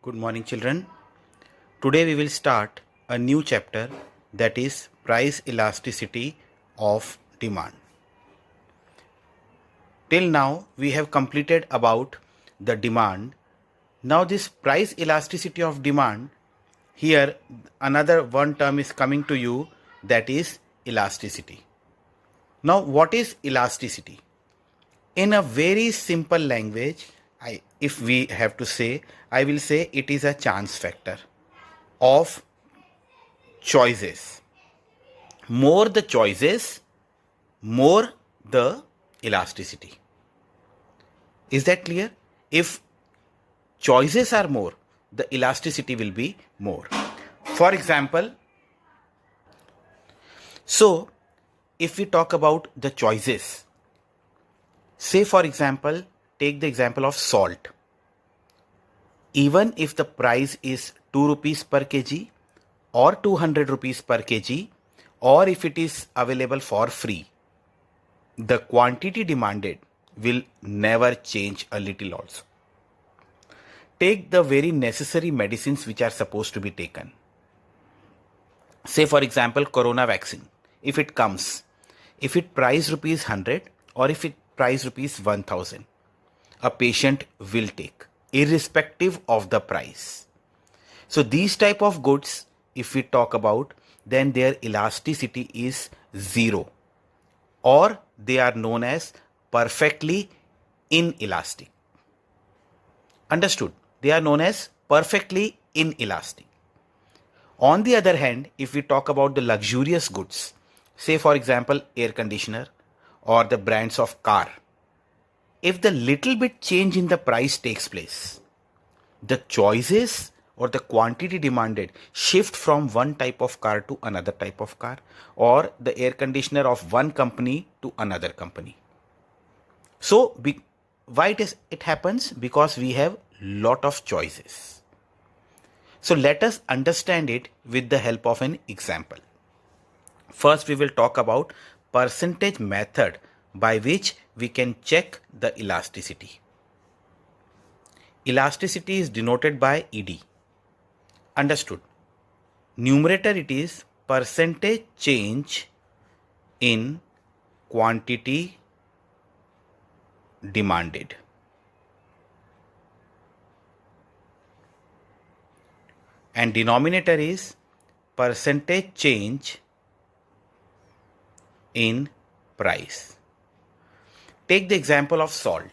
Good morning, children. Today we will start a new chapter, that is price elasticity of demand. Till now we have completed about the demand. Now this price elasticity of demand, here another one term is coming to you, that is elasticity. Now what is elasticity? In a very simple language, if we have to say, I will say it is a chance factor of choices. More the choices, more the elasticity. Is that clear? If choices are more, the elasticity will be more. For example, so if we talk about the choices, say for example, take the example of salt. Even if the price is 2 rupees per kg or 200 rupees per kg, or if it is available for free, the quantity demanded will never change a little also. Take the very necessary medicines which are supposed to be taken. Say for example, corona vaccine. If it comes, if it price rupees 100 or if it price rupees 1000, a patient will take, irrespective of the price. So these type of goods, if we talk about, then their elasticity is zero, or they are known as perfectly inelastic. Understood? They are known as perfectly inelastic. On the other hand, if we talk about the luxurious goods, say for example air conditioner or the brands of car, if the little bit change in the price takes place, the choices or the quantity demanded shift from one type of car to another type of car, or the air conditioner of one company to another company. So why it happens? Because we have lot of choices. So let us understand it with the help of an example. First we will talk about percentage method by which we can check the elasticity. Elasticity is denoted by ED. Understood? Numerator, it is percentage change in quantity demanded. And denominator is percentage change in price. Take the example of salt.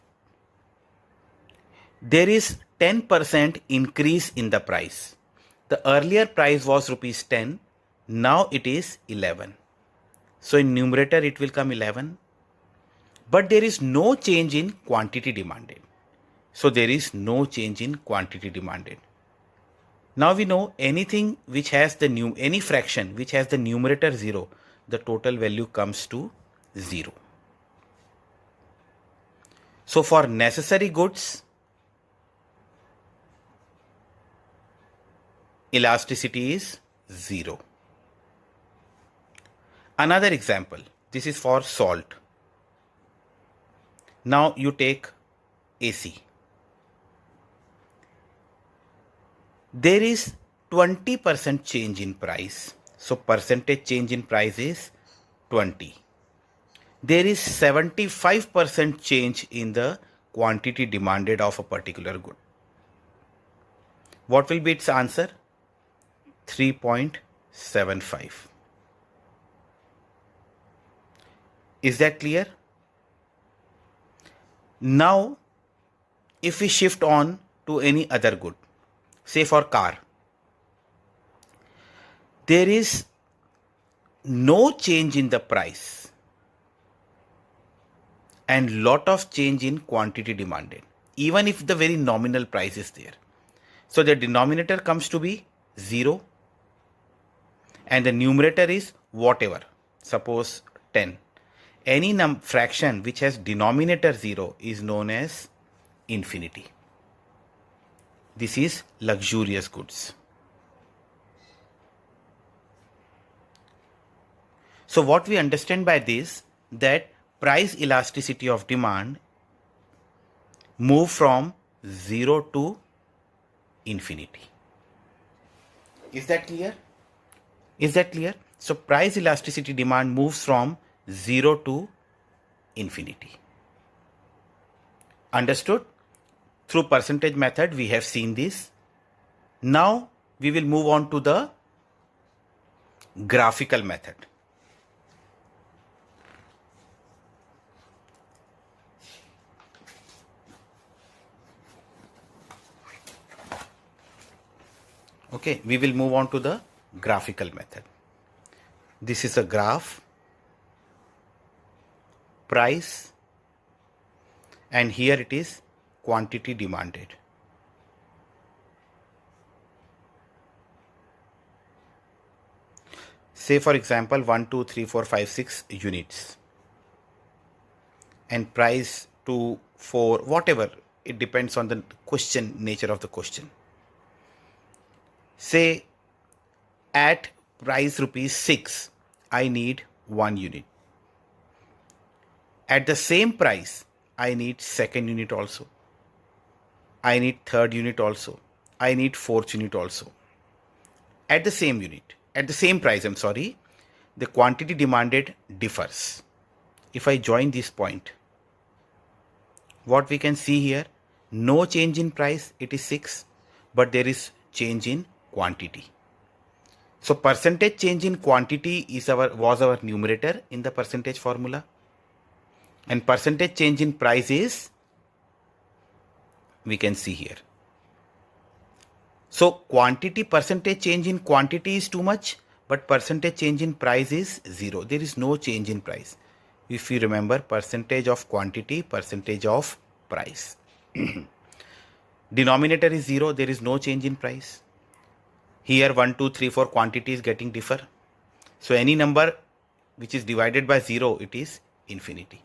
There is 10% increase in the price. The earlier price was rupees 10, now it is 11. So in numerator it will come 11. But there is no change in quantity demanded. So there is no change in quantity demanded. Now we know anything which has any fraction which has the numerator 0, the total value comes to 0. So for necessary goods, elasticity is 0. Another example, this is for salt. Now you take AC. There is 20% change in price. So percentage change in price is 20. There is 75% change in the quantity demanded of a particular good. What will be its answer? 3.75. Is that clear? Now, if we shift on to any other good, say for car, there is no change in the price and lot of change in quantity demanded, even if the very nominal price is there. So the denominator comes to be 0 and the numerator is whatever, suppose 10. Any fraction which has denominator 0 is known as infinity. This is luxurious goods. So what we understand by this, that price elasticity of demand move from 0 to infinity. Is that clear? Is that clear? So price elasticity demand moves from 0 to infinity. Understood? Through percentage method we have seen this. Now we will move on to the graphical method. Okay, we will move on to the graphical method. This is a graph, price, and here it is quantity demanded. Say for example 1, 2, 3, 4, 5, 6 units and price 2, 4, whatever, it depends on the question, nature of the question. Say at price rupees 6, I need 1 unit. At the same price, I need second unit also. I need third unit also. I need fourth unit also. At the same unit, at the same price, the quantity demanded differs. If I join this point, what we can see here, no change in price, it is 6, but there is change in quantity. So percentage change in quantity was our numerator in the percentage formula, and percentage change in price is, we can see here. So quantity percentage change in quantity is too much, but percentage change in price is 0. There is no change in price. If you remember, percentage of quantity, percentage of price. Denominator is 0, there is no change in price. Here 1, 2, 3, 4 quantity is getting differ. So any number which is divided by 0, it is infinity.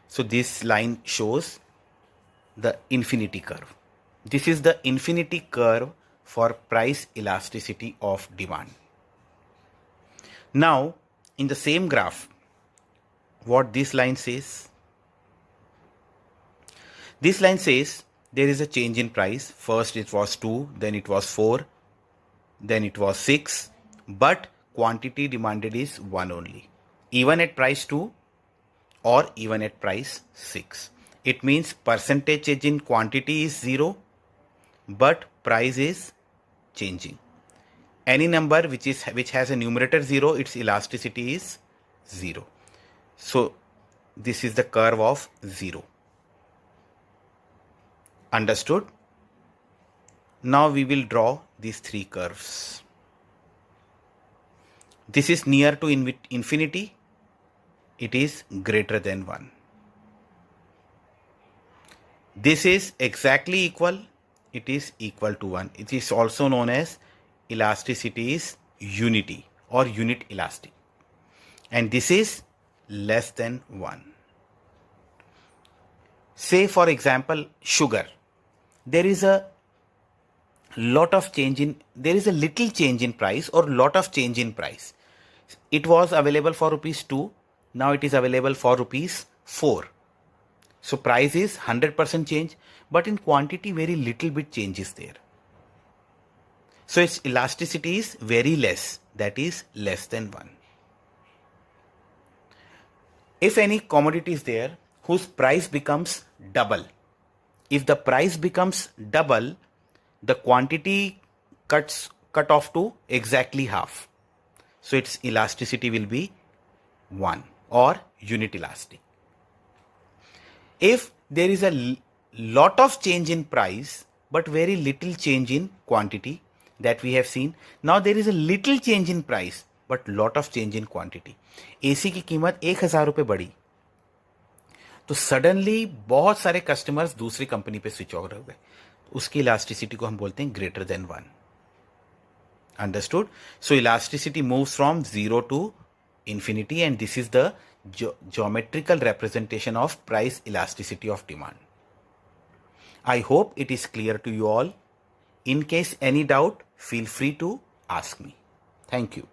So this line shows the infinity curve. This is the infinity curve for price elasticity of demand. Now in the same graph, what this line says? This line says there is a change in price. First it was 2, then it was 4, then it was 6, but quantity demanded is 1 only, even at price 2 or even at price 6. It means percentage change in quantity is 0, but price is changing. Any number which has a numerator 0, its elasticity is 0. So this is the curve of 0. Understood? Now we will draw these 3 curves. This is near to infinity. It is greater than 1. This is exactly equal. It is equal to 1. It is also known as elasticity is unity or unit elastic. And this is less than 1. Say for example sugar. There is a little change in price or lot of change in price. It was available for rupees 2. Now it is available for rupees 4. So price is 100% change, but in quantity very little bit change is there. So its elasticity is very less, that is less than 1. If any commodity is there whose price becomes double, if the price becomes double, the quantity cut off to exactly half. So its elasticity will be 1 or unit elastic. If there is a lot of change in price but very little change in quantity, that we have seen. Now there is a little change in price but lot of change in quantity. AC की कीमत 1000 रुपये बढ़ी तो suddenly बहुत सारे customers दूसरी company पे switch over हो गए. उसकी इलास्टिसिटी को हम बोलते हैं greater than 1. Understood? So elasticity moves from 0 to infinity, and this is the geometrical representation of price elasticity of demand. I hope it is clear to you all. In case any doubt, feel free to ask me. Thank you.